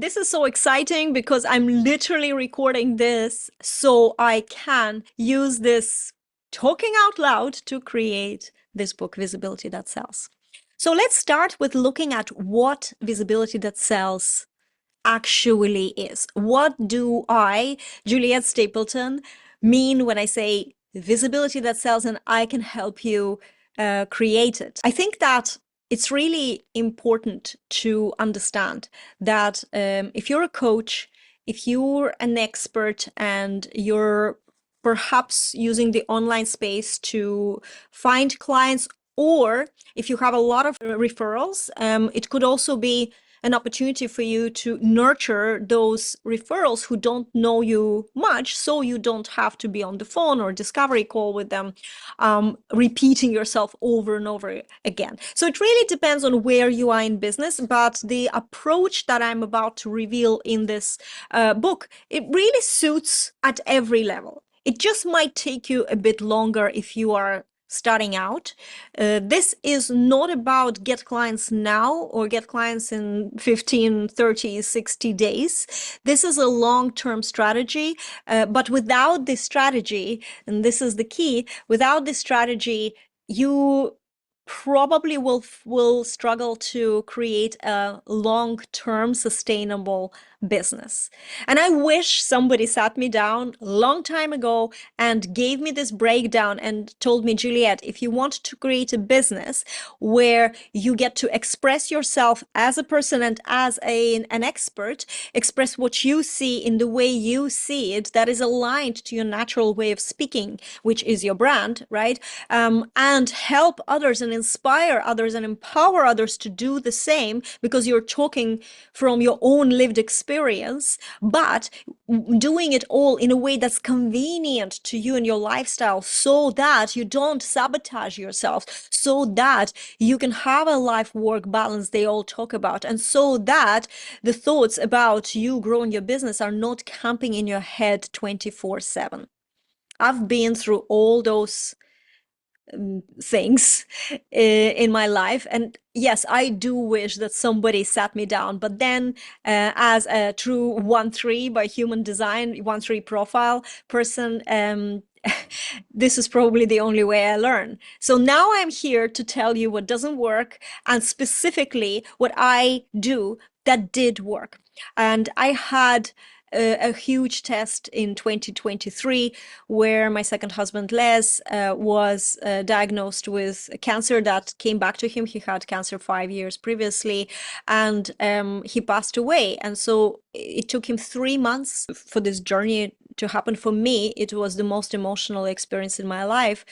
This is so exciting because I'm literally recording this so I can use this talking out loud to create this book, Visibility That Sells. So let's start with looking at what visibility that sells actually is. What do I, Juliette Stapleton, mean when I say visibility that sells and I can help you create it? I think that it's really important to understand that if you're a coach, if you're an expert and you're perhaps using the online space to find clients, or if you have a lot of referrals, it could also be an opportunity for you to nurture those referrals who don't know you much, so you don't have to be on the phone or discovery call with them, repeating yourself over and over again. So it really depends on where you are in business, but the approach that I'm about to reveal in this book, it really suits at every level. It just might take you a bit longer if you are starting out. This is not about get clients now or get clients in 15, 30, 60 days. This is a long-term strategy, but without this strategy, and this is the key, without this strategy, you probably will struggle to create a long-term sustainable business. And I wish somebody sat me down a long time ago and gave me this breakdown and told me, Juliette, if you want to create a business where you get to express yourself as a person and as an expert, express what you see in the way you see it, that is aligned to your natural way of speaking, which is your brand, right? And help others and inspire others and empower others to do the same, because you're talking from your own lived experience, but doing it all in a way that's convenient to you and your lifestyle, so that you don't sabotage yourself, so that you can have a life-work balance they all talk about, and so that the thoughts about you growing your business are not camping in your head 24/7. I've been through all those things in my life, and yes, I do wish that somebody sat me down, but then as a true 1-3 by human design, 1-3 profile person, this is probably the only way I learn. So now I'm here to tell you what doesn't work, and specifically what I do that did work. And I had a huge test in 2023 where my second husband, Les, was diagnosed with cancer that came back to him. He had cancer 5 years previously, and he passed away. And so it took him 3 months for this journey to happen. For me, it was the most emotional experience in my life,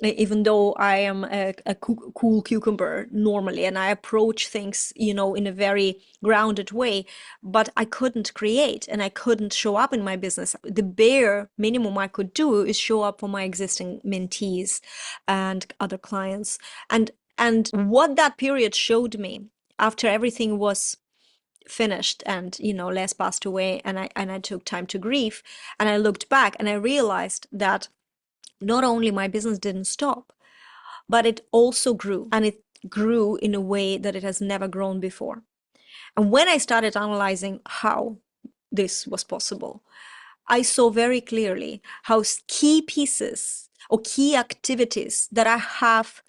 even though I am a cool cucumber normally, and I approach things, in a very grounded way, but I couldn't create and I couldn't show up in my business. The bare minimum I could do is show up for my existing mentees and other clients. And what that period showed me after everything was finished and Les passed away, and I took time to grieve, and I looked back and I realized that not only my business didn't stop, but it also grew, and it grew in a way that it has never grown before. And when I started analyzing how this was possible, I saw very clearly how key pieces or key activities that I have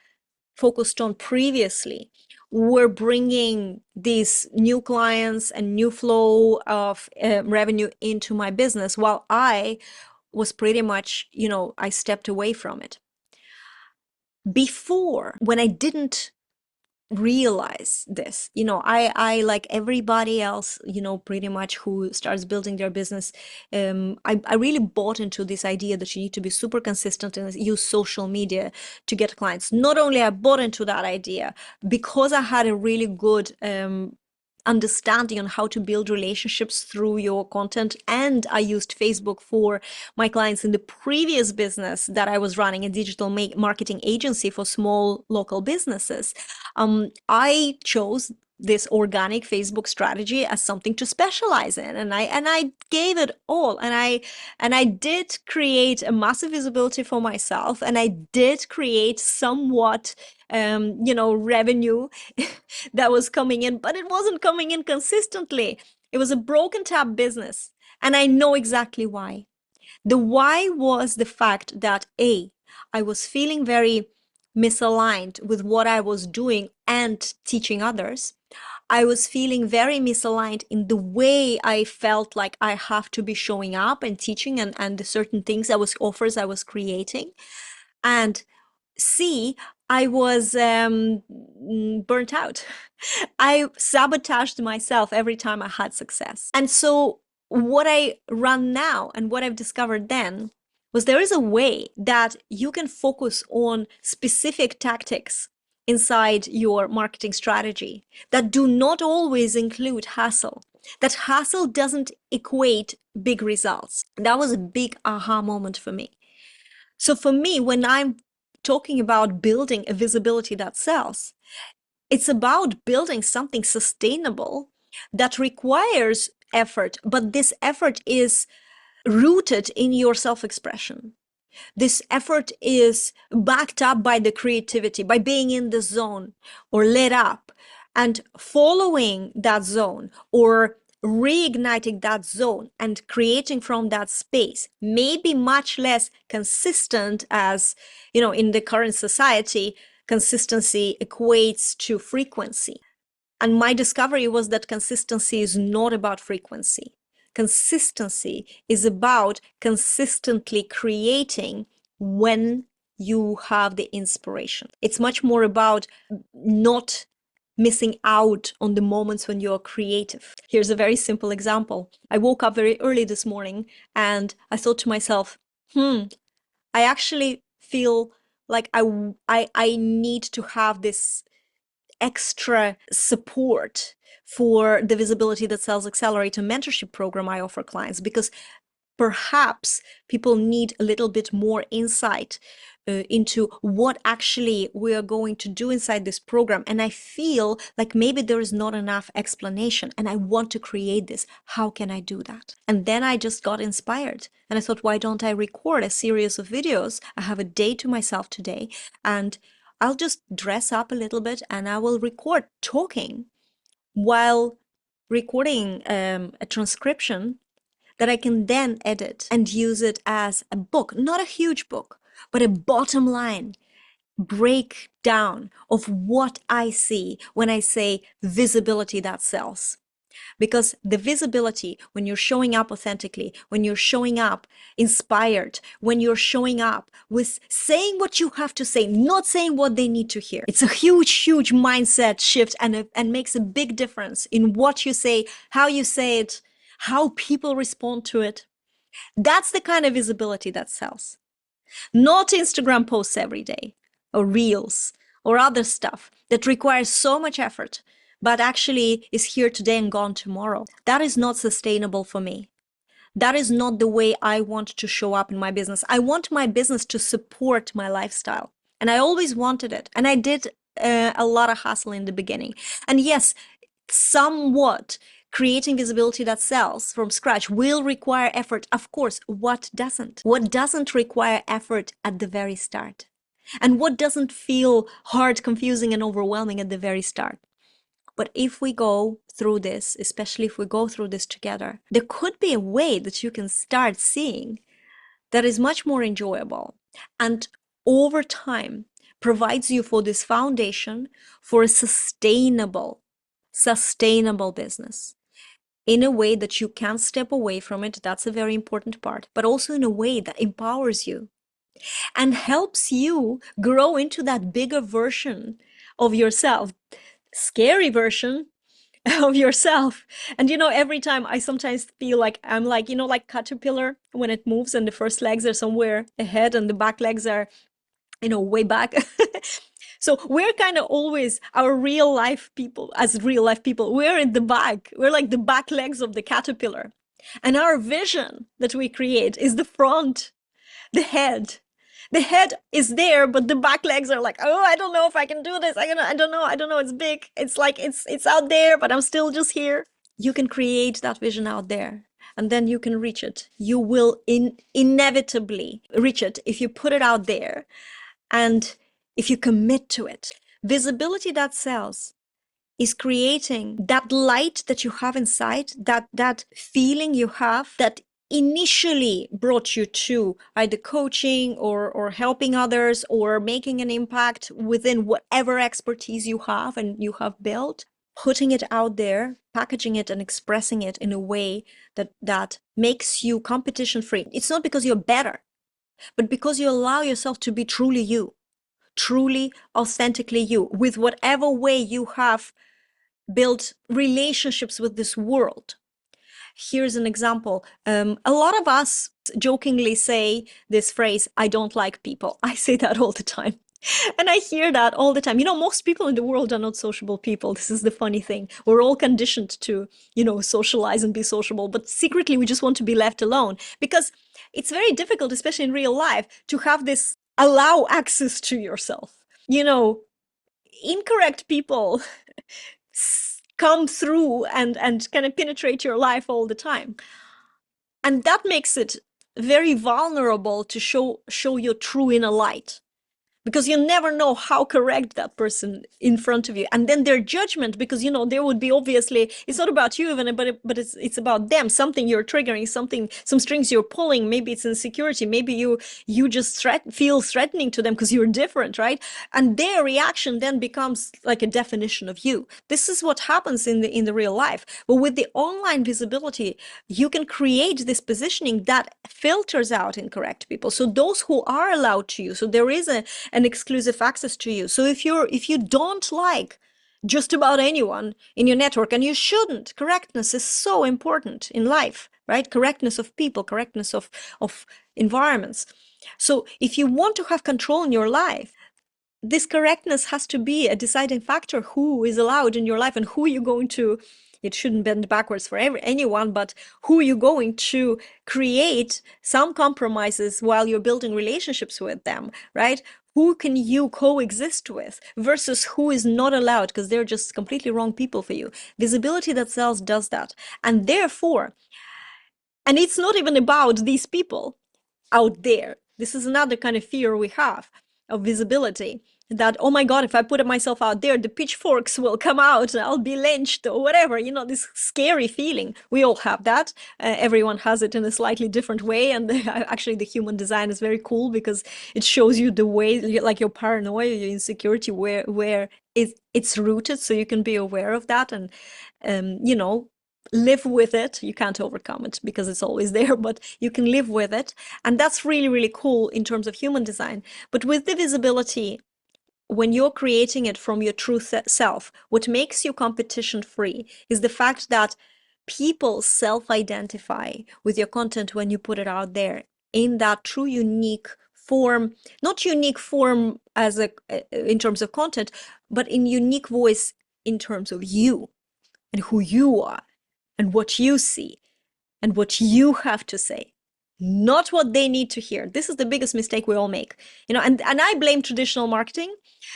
focused on previously were bringing these new clients and new flow of revenue into my business, while I was pretty much, I stepped away from it. Before, when I didn't realize this, I like everybody else, pretty much who starts building their business, I really bought into this idea that you need to be super consistent and use social media to get clients. Not only I bought into that idea, because I had a really good understanding on how to build relationships through your content, and I used Facebook for my clients in the previous business that I was running, a digital marketing agency for small local businesses. I chose this organic Facebook strategy as something to specialize in, and I gave it all, and I did create a massive visibility for myself, and I did create somewhat revenue that was coming in, but it wasn't coming in consistently. It was a broken tap business. And I know exactly why. The why was the fact that I was feeling very misaligned with what I was doing and teaching others. I was feeling very misaligned in the way I felt like I have to be showing up and teaching and the certain things offers I was creating. And C, I was burnt out. I sabotaged myself every time I had success. And so what I run now and what I've discovered then was there is a way that you can focus on specific tactics inside your marketing strategy that do not always include hustle. That hustle doesn't equate big results. That was a big aha moment for me. So for me, when I'm talking about building a visibility that sells, it's about building something sustainable that requires effort, but this effort is rooted in your self-expression. This effort is backed up by the creativity, by being in the zone or lit up and following that zone or reigniting that zone and creating from that space may be much less consistent as, in the current society, consistency equates to frequency. And my discovery was that consistency is not about frequency. Consistency is about consistently creating when you have the inspiration. It's much more about not missing out on the moments when you're creative. Here's a very simple example. I woke up very early this morning and I thought to myself, I actually feel like I need to have this extra support for the Visibility That Sells Accelerator mentorship program I offer clients, because perhaps people need a little bit more insight into what actually we are going to do inside this program. And I feel like maybe there is not enough explanation and I want to create this. How can I do that? And then I just got inspired and I thought, why don't I record a series of videos? I have a day to myself today and I'll just dress up a little bit and I will record talking while recording a transcription that I can then edit and use it as a book, not a huge book, but a bottom line breakdown of what I see when I say visibility that sells. Because the visibility, when you're showing up authentically, when you're showing up inspired, when you're showing up with saying what you have to say, not saying what they need to hear, it's a huge, huge mindset shift and makes a big difference in what you say, how you say it, how people respond to it. That's the kind of visibility that sells. Not Instagram posts every day or reels or other stuff that requires so much effort, but actually is here today and gone tomorrow. That is not sustainable for me. That is not the way I want to show up in my business. I want my business to support my lifestyle. And I always wanted it. And I did a lot of hustle in the beginning. And yes, somewhat creating visibility that sells from scratch will require effort. Of course, what doesn't? What doesn't require effort at the very start? And what doesn't feel hard, confusing, and overwhelming at the very start? But if we go through this, especially if we go through this together, there could be a way that you can start seeing that is much more enjoyable and over time provides you for this foundation for a sustainable business in a way that you can step away from it. That's a very important part, but also in a way that empowers you and helps you grow into that bigger version of yourself, scary version of yourself. And every time I sometimes feel like I'm like, like caterpillar when it moves and the first legs are somewhere ahead and the back legs are, way back. So we're kind of always our real life people, we're in the back. We're like the back legs of the caterpillar. And our vision that we create is the front, the head. The head is there, but the back legs are like, oh, I don't know if I can do this. I don't know. It's big. It's like, it's out there, but I'm still just here. You can create that vision out there and then you can reach it. You will inevitably reach it if you put it out there and if you commit to it. Visibility that sells is creating that light that you have inside, that feeling you have that initially brought you to either coaching or helping others or making an impact within whatever expertise you have and you have built, putting it out there, packaging it and expressing it in a way that makes you competition free. It's not because you're better, but because you allow yourself to be truly you, truly authentically you, with whatever way you have built relationships with this world. Here's an example. A lot of us jokingly say this phrase, I don't like people. I say that all the time. And I hear that all the time. Most people in the world are not sociable people. This is the funny thing. We're all conditioned to, socialize and be sociable, but secretly we just want to be left alone because it's very difficult, especially in real life, to have this allow access to yourself. Incorrect people come through and kind of penetrate your life all the time. And that makes it very vulnerable to show your true inner light, because you never know how correct that person in front of you, and then their judgment, because there would be, obviously it's not about you even, but it's about them, something you're triggering, some strings you're pulling. Maybe it's insecurity, maybe you just feel threatening to them because you're different, right? And their reaction then becomes like a definition of you. This is what happens in the real life. But with the online visibility, you can create this positioning that filters out incorrect people, so those who are allowed to you, so there is an exclusive access to you. So if you don't like just about anyone in your network, and you shouldn't, correctness is so important in life, right? Correctness of people, correctness of environments. So if you want to have control in your life, this correctness has to be a deciding factor, who is allowed in your life and who you're going to, it shouldn't bend backwards for anyone, but who you're going to create some compromises while you're building relationships with them, right? Who can you coexist with versus who is not allowed because they're just completely wrong people for you. Visibility that sells does that. And therefore, and it's not even about these people out there. This is another kind of fear we have of visibility, that, oh my God, if I put myself out there, the pitchforks will come out and I'll be lynched or whatever, this scary feeling. We all have that. Everyone has it in a slightly different way. And actually the human design is very cool because it shows you the way, like your paranoia, your insecurity, where it's rooted. So you can be aware of that and, live with it. You can't overcome it because it's always there, but you can live with it. And that's really, really cool in terms of human design. But with the visibility, when you're creating it from your true self, what makes you competition free is the fact that people self-identify with your content when you put it out there in that true unique form, not unique form as in terms of content, but in unique voice in terms of you and who you are and what you see and what you have to say, not what they need to hear. This is the biggest mistake we all make, and I blame traditional marketing,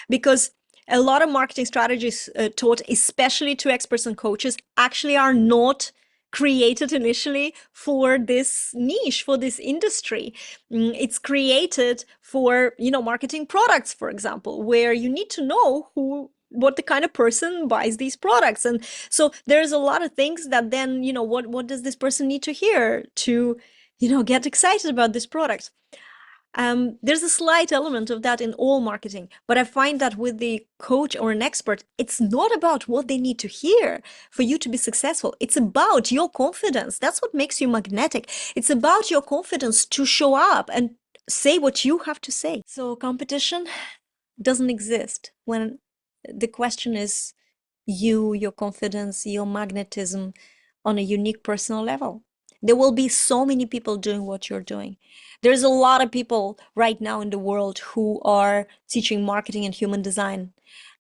because a lot of marketing strategies taught, especially to experts and coaches, actually are not created initially for this niche, for this industry. It's created for, marketing products, for example, where you need to know what the kind of person buys these products. And so there's a lot of things that then, what does this person need to hear to, get excited about this product? There's a slight element of that in all marketing, but I find that with the coach or an expert, it's not about what they need to hear for you to be successful. It's about your confidence. That's what makes you magnetic. It's about your confidence to show up and say what you have to say. So competition doesn't exist when the question is you, your confidence, your magnetism on a unique personal level. There will be so many people doing what you're doing. There's a lot of people right now in the world who are teaching marketing and human design,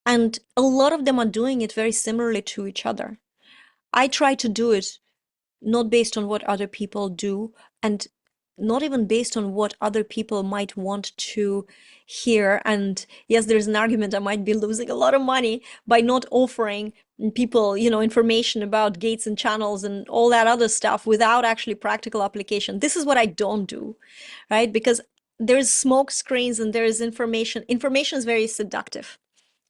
and a lot of them are doing it very similarly to each other. I try to do it not based on what other people do, and not even based on what other people might want to hear. And yes, there's an argument I might be losing a lot of money by not offering people, information about gates and channels and all that other stuff without actually practical application. This is what I don't do, right? Because there's smoke screens and there's information. Information is very seductive.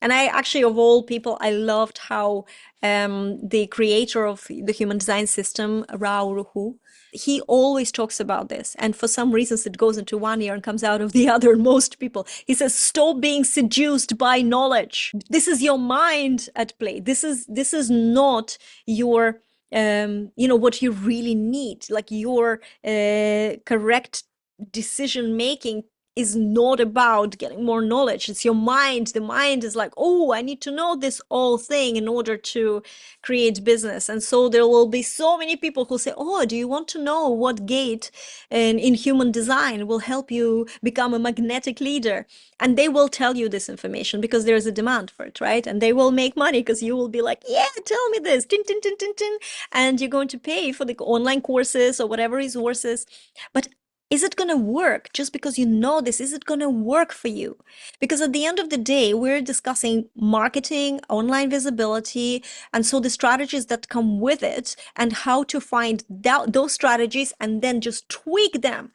And I actually, of all people, I loved how the creator of the human design system, Rao Ruhu, he always talks about this. And for some reasons, it goes into one ear and comes out of the other. Most people, he says, stop being seduced by knowledge. This is your mind at play. This is not your, what you really need. Like your correct decision making is not about getting more knowledge. It's your mind. The mind is like, oh, I need to know this whole thing in order to create business. And so there will be so many people who say, oh, do you want to know what gate in human design will help you become a magnetic leader? And they will tell you this information because there is a demand for it, right? And they will make money because you will be like, yeah, tell me this, tin, tin, tin, tin, tin. And you're going to pay for the online courses or whatever resources. But is it going to work just because you know this? Is it going to work for you? Because at the end of the day, we're discussing marketing, online visibility, and so the strategies that come with it and how to find those strategies and then just tweak them.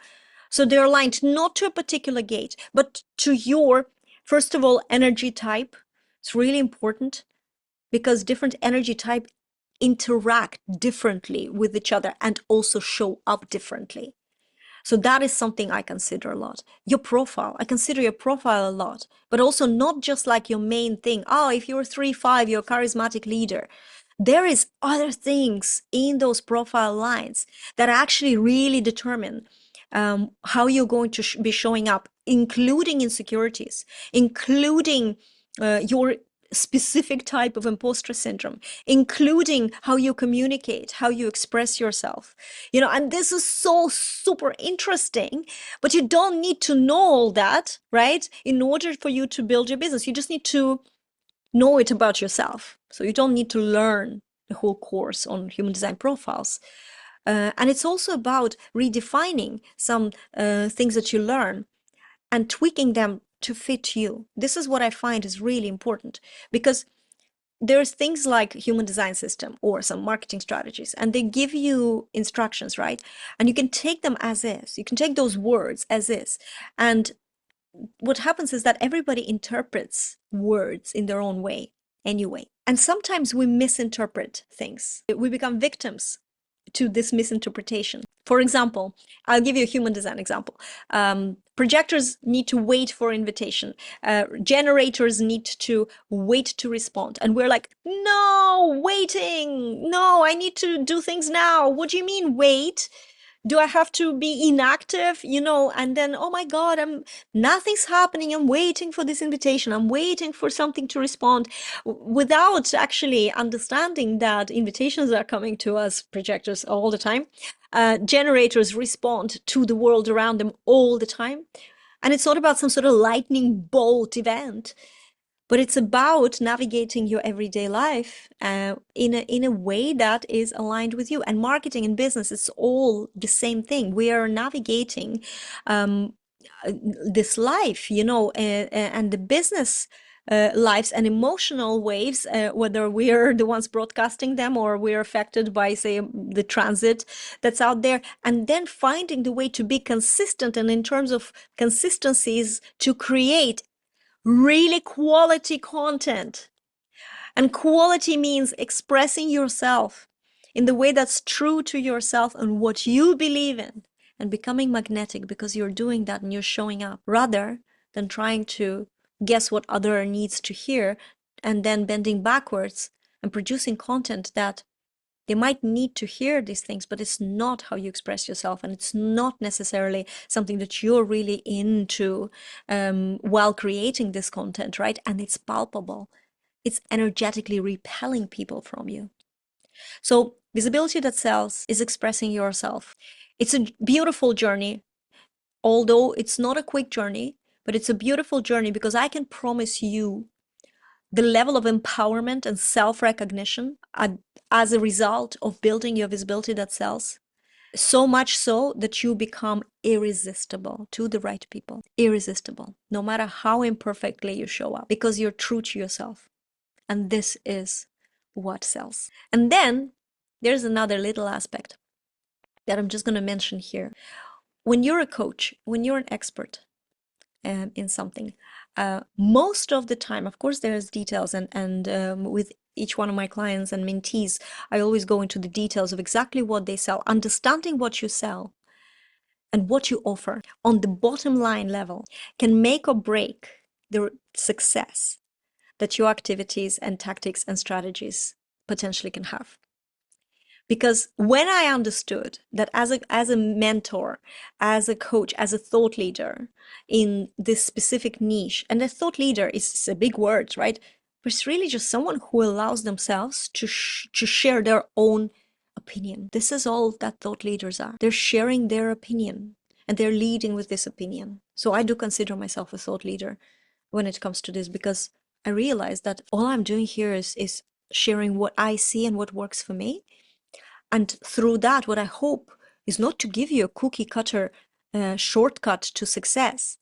So they're aligned not to a particular gate, but to your, first of all, energy type. It's really important because different energy type interact differently with each other and also show up differently. So that is something I consider a lot. Your profile, I consider your profile a lot, but also not just like your main thing. Oh, if you're 3-5, you're a charismatic leader. There is other things in those profile lines that actually really determine how you're going to be showing up, including insecurities, including your specific type of imposter syndrome, including how you communicate, how you express yourself. And this is so super interesting, but you don't need to know all that, right? In order for you to build your business, you just need to know it about yourself. So you don't need to learn the whole course on human design profiles. And it's also about redefining some things that you learn and tweaking them to fit you. This is what I find is really important, because there's things like human design system or some marketing strategies, and they give you instructions, right? And you can take them as is. You can take those words as is. And what happens is that everybody interprets words in their own way anyway. And sometimes we misinterpret things. We become victims to this misinterpretation. For example, I'll give you a human design example. Projectors need to wait for invitation. Generators need to wait to respond. And we're like, no, waiting. No, I need to do things now. What do you mean wait? Do I have to be inactive? And then, oh my God, nothing's happening. I'm waiting for this invitation. I'm waiting for something to respond without actually understanding that invitations are coming to us, projectors, all the time. Generators respond to the world around them all the time. And it's not about some sort of lightning bolt event, but it's about navigating your everyday life in a way that is aligned with you. And marketing and business is all the same thing. We are navigating this life, and the business lives and emotional waves, whether we're the ones broadcasting them or we're affected by, say, the transit that's out there, and then finding the way to be consistent, and in terms of consistencies, to create really quality content. And quality means expressing yourself in the way that's true to yourself and what you believe in, and becoming magnetic because you're doing that and you're showing up, rather than trying to guess what other needs to hear and then bending backwards and producing content that they might need to hear these things, but it's not how you express yourself, and it's not necessarily something that you're really into while creating this content, right? And it's palpable. It's energetically repelling people from you. So visibility that sells is expressing yourself. It's a beautiful journey, although it's not a quick journey, but it's a beautiful journey because I can promise you the level of empowerment and self-recognition as a result of building your visibility that sells, so much so that you become irresistible to the right people. Irresistible, no matter how imperfectly you show up, because you're true to yourself. And this is what sells. And then there's another little aspect that I'm just going to mention here. When you're a coach, when you're an expert in something, most of the time, of course, there's details, and with each one of my clients and mentees, I always go into the details of exactly what they sell, understanding what you sell and what you offer on the bottom line level can make or break the success that your activities and tactics and strategies potentially can have. Because when I understood that as a mentor, as a coach, as a thought leader in this specific niche, and a thought leader is a big word, right? But it's really just someone who allows themselves to share their own opinion. This is all that thought leaders are. They're sharing their opinion and they're leading with this opinion. So I do consider myself a thought leader when it comes to this, because I realize that all I'm doing here is sharing what I see and what works for me. And through that, what I hope is not to give you a cookie cutter shortcut to success.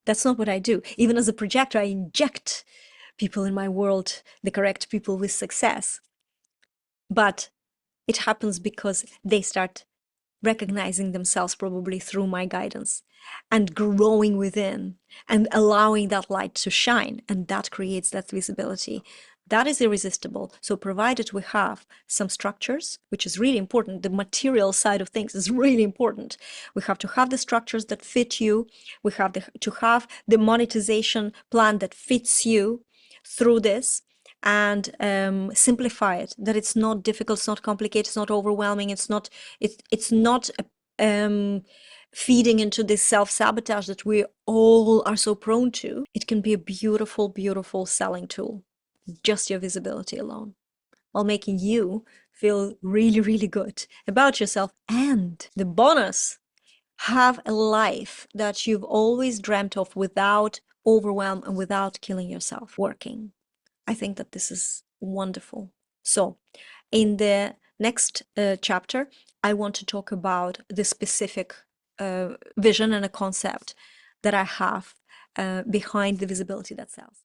That's not what I do. Even as a projector, I inject people in my world, the correct people with success. But it happens because they start recognizing themselves probably through my guidance and growing within and allowing that light to shine. And that creates that visibility. That is irresistible. So provided we have some structures, which is really important, the material side of things is really important. We have to have the structures that fit you. We have to have the monetization plan that fits you through this, and simplify it, that it's not difficult, it's not complicated, it's not overwhelming, it's not feeding into this self-sabotage that we all are so prone to. It can be a beautiful, beautiful selling tool, just your visibility alone, while making you feel really, really good about yourself. And the bonus, have a life that you've always dreamt of without overwhelm and without killing yourself working. I think that this is wonderful. So in the next chapter, I want to talk about the specific vision and a concept that I have behind the visibility that sells.